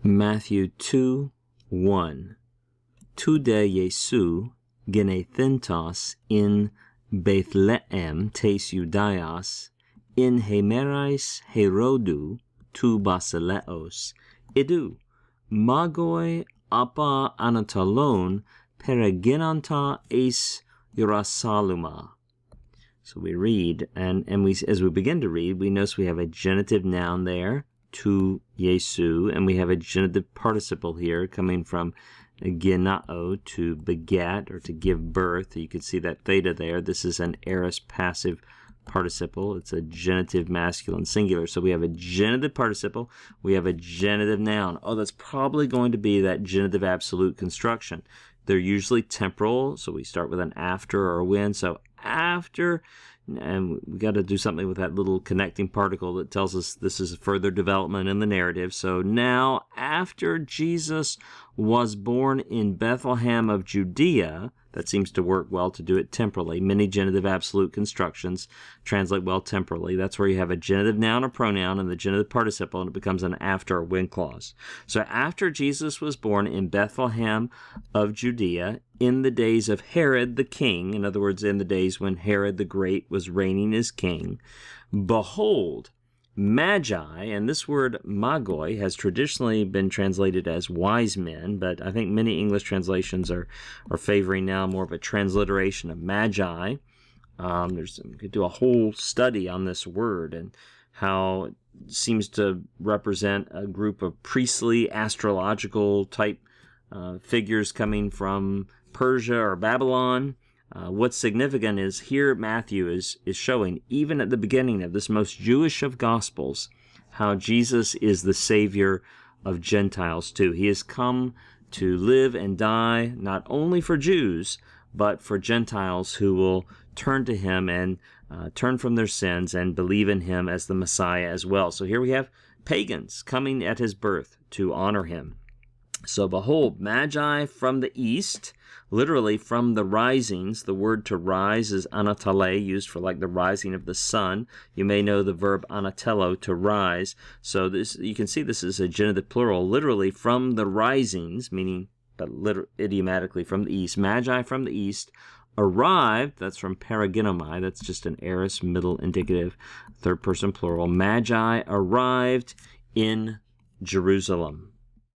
Matthew 2:1. Tude Jesu genethentos in Bethlehem tes Judaias in hemerais Herodu tu basileos edu magoi apa anatalon pereginanta eis Jerusalema. So we read, and as we begin to read, we notice we have a genitive noun there, tu Jesu, and we have a genitive participle here coming from genao, to beget or to give birth. You can see that theta there. This is an aorist passive participle. It's a genitive masculine singular. So we have a genitive participle. We have a genitive noun. Oh, that's probably going to be that genitive absolute construction. They're usually temporal, so we start with an after or a when. So after, and we got to do something with that little connecting particle that tells us this is a further development in the narrative. So now, after Jesus was born in Bethlehem of Judea, that seems to work well to do it temporally. Many genitive absolute constructions translate well temporally. That's where you have a genitive noun or pronoun and the genitive participle, and it becomes an after or when clause. So after Jesus was born in Bethlehem of Judea, in the days of Herod the king, in other words, in the days when Herod the Great was reigning as king, behold, Magi, and this word magoi has traditionally been translated as wise men, but I think many English translations are favoring now more of a transliteration of magi. We could do a whole study on this word and how it seems to represent a group of priestly, astrological type figures coming from Persia or Babylon. What's significant is here Matthew is showing, even at the beginning of this most Jewish of Gospels, how Jesus is the Savior of Gentiles too. He has come to live and die not only for Jews, but for Gentiles who will turn to Him and turn from their sins and believe in Him as the Messiah as well. So here we have pagans coming at His birth to honor Him. So behold, Magi from the east, literally from the risings. The word to rise is anatale, used for like the rising of the sun. You may know the verb anatello, to rise. So this, you can see this is a genitive plural, literally from the risings, meaning but idiomatically from the east. Magi from the east arrived, that's from paraginomai, that's just an aorist middle indicative, third person plural. Magi arrived in Jerusalem.